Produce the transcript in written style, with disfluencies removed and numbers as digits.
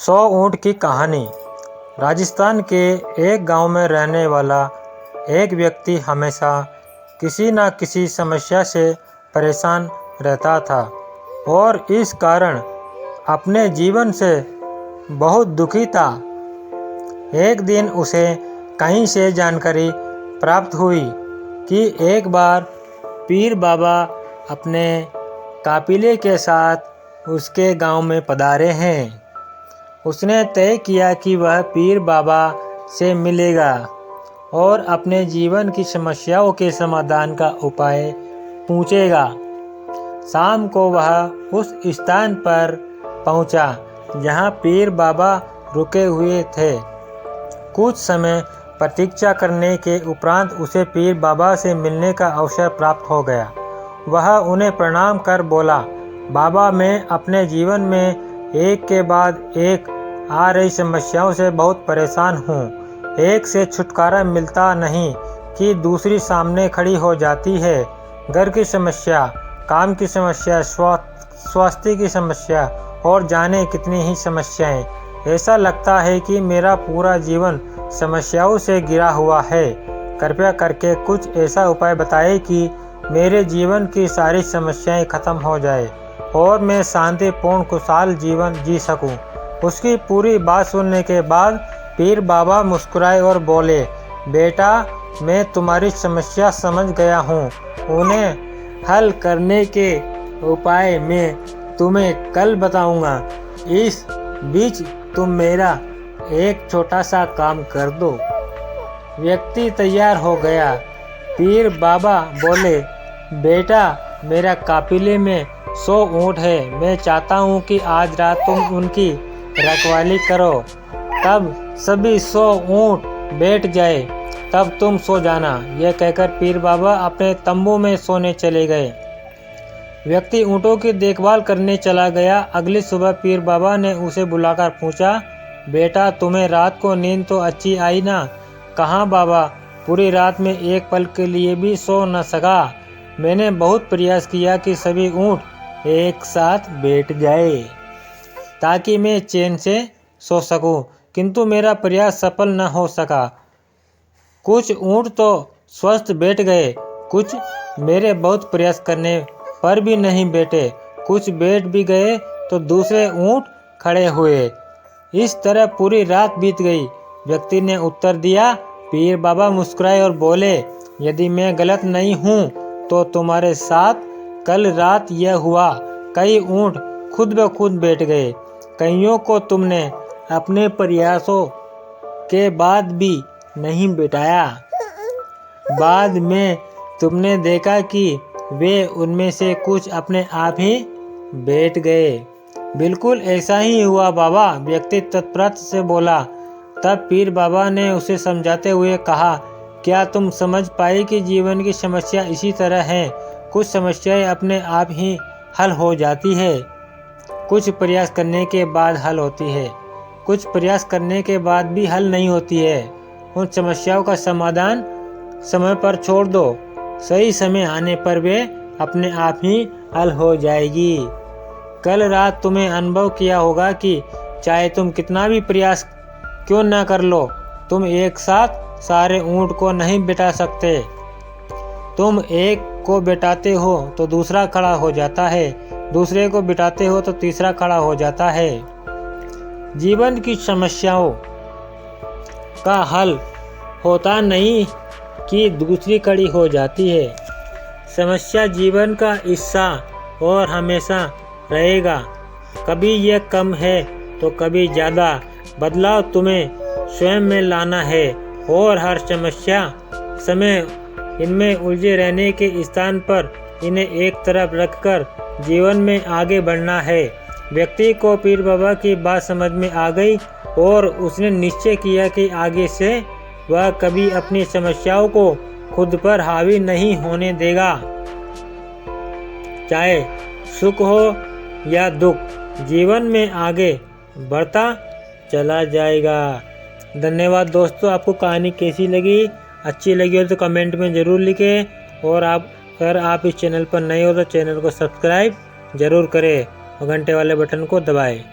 100 ऊँट की कहानी। राजस्थान के एक गांव में रहने वाला एक व्यक्ति हमेशा किसी न किसी समस्या से परेशान रहता था और इस कारण अपने जीवन से बहुत दुखी था। एक दिन उसे कहीं से जानकारी प्राप्त हुई कि एक बार पीर बाबा अपने काफिले के साथ उसके गांव में पधारे हैं। उसने तय किया कि वह पीर बाबा से मिलेगा और अपने जीवन की समस्याओं के समाधान का उपाय पूछेगा। शाम को वह उस स्थान पर पहुंचा जहां पीर बाबा रुके हुए थे। कुछ समय प्रतीक्षा करने के उपरांत उसे पीर बाबा से मिलने का अवसर प्राप्त हो गया। वह उन्हें प्रणाम कर बोला, बाबा, मैं अपने जीवन में एक के बाद एक आ रही समस्याओं से बहुत परेशान हूँ। एक से छुटकारा मिलता नहीं कि दूसरी सामने खड़ी हो जाती है। घर की समस्या, काम की समस्या, स्वास्थ्य की समस्या और जाने कितनी ही समस्याएं। ऐसा लगता है कि मेरा पूरा जीवन समस्याओं से घिरा हुआ है। कृपया करके कुछ ऐसा उपाय बताएं कि मेरे जीवन की सारी समस्याएं खत्म हो जाए और मैं शांतिपूर्ण खुशहाल जीवन जी सकूं। उसकी पूरी बात सुनने के बाद पीर बाबा मुस्कुराए और बोले, बेटा, मैं तुम्हारी समस्या समझ गया हूँ। उन्हें हल करने के उपाय मैं तुम्हें कल बताऊंगा। इस बीच तुम मेरा एक छोटा सा काम कर दो। व्यक्ति तैयार हो गया। पीर बाबा बोले, बेटा, मेरा काफिले में 100 ऊँट है। मैं चाहता हूँ कि आज रात तुम उनकी रखवाली करो। तब सभी 100 ऊँट बैठ जाए, तब तुम सो जाना। यह कहकर पीर बाबा अपने तंबू में सोने चले गए। व्यक्ति ऊँटों की देखभाल करने चला गया। अगली सुबह पीर बाबा ने उसे बुलाकर पूछा, बेटा, तुम्हें रात को नींद तो अच्छी आई ना? कहाँ बाबा, पूरी रात में एक पल के लिए भी सो न सका। मैंने बहुत प्रयास किया कि सभी ऊँट एक साथ बैठ जाए ताकि मैं चैन से सो सकूं, किंतु मेरा प्रयास सफल न हो सका। कुछ ऊँट तो स्वस्थ बैठ गए, कुछ मेरे बहुत प्रयास करने पर भी नहीं बैठे। कुछ बैठ भी गए तो दूसरे ऊँट खड़े हुए। इस तरह पूरी रात बीत गई। व्यक्ति ने उत्तर दिया। पीर बाबा मुस्कुराए और बोले, यदि मैं गलत नहीं हूँ तो तुम्हारे साथ कल रात यह हुआ। कई ऊँट खुद ब खुद बैठ गए, कईयों को तुमने अपने प्रयासों के बाद भी नहीं बिठाया। बाद में तुमने देखा कि वे उनमें से कुछ अपने आप ही बैठ गए। बिल्कुल ऐसा ही हुआ बाबा, व्यक्ति तत्परता से बोला। तब पीर बाबा ने उसे समझाते हुए कहा, क्या तुम समझ पाए कि जीवन की समस्या इसी तरह है? कुछ समस्याएं अपने आप ही हल हो जाती है, कुछ प्रयास करने के बाद हल होती है, कुछ प्रयास करने के बाद भी हल नहीं होती है। उन समस्याओं का समाधान समय पर छोड़ दो। सही समय आने पर वे अपने आप ही हल हो जाएगी। कल रात तुम्हें अनुभव किया होगा कि चाहे तुम कितना भी प्रयास क्यों न कर लो, तुम एक साथ सारे ऊँट को नहीं बिठा सकते। तुम एक को बिठाते हो तो दूसरा खड़ा हो जाता है, दूसरे को बिठाते हो तो तीसरा खड़ा हो जाता है। जीवन की समस्याओं का हल होता नहीं कि दूसरी खड़ी हो जाती है। समस्या जीवन का हिस्सा और हमेशा रहेगा। कभी यह कम है तो कभी ज़्यादा। बदलाव तुम्हें स्वयं में लाना है और हर समस्या समय इनमें उलझे रहने के स्थान पर इन्हें एक तरफ रखकर जीवन में आगे बढ़ना है। व्यक्ति को पीर बाबा की बात समझ में आ गई और उसने निश्चय किया कि आगे से वह कभी अपनी समस्याओं को खुद पर हावी नहीं होने देगा। चाहे सुख हो या दुख, जीवन में आगे बढ़ता चला जाएगा। धन्यवाद दोस्तों। आपको कहानी कैसी लगी? अच्छी लगी हो तो कमेंट में ज़रूर लिखें और अगर आप इस चैनल पर नए हो तो चैनल को सब्सक्राइब ज़रूर करें और घंटे वाले बटन को दबाएं।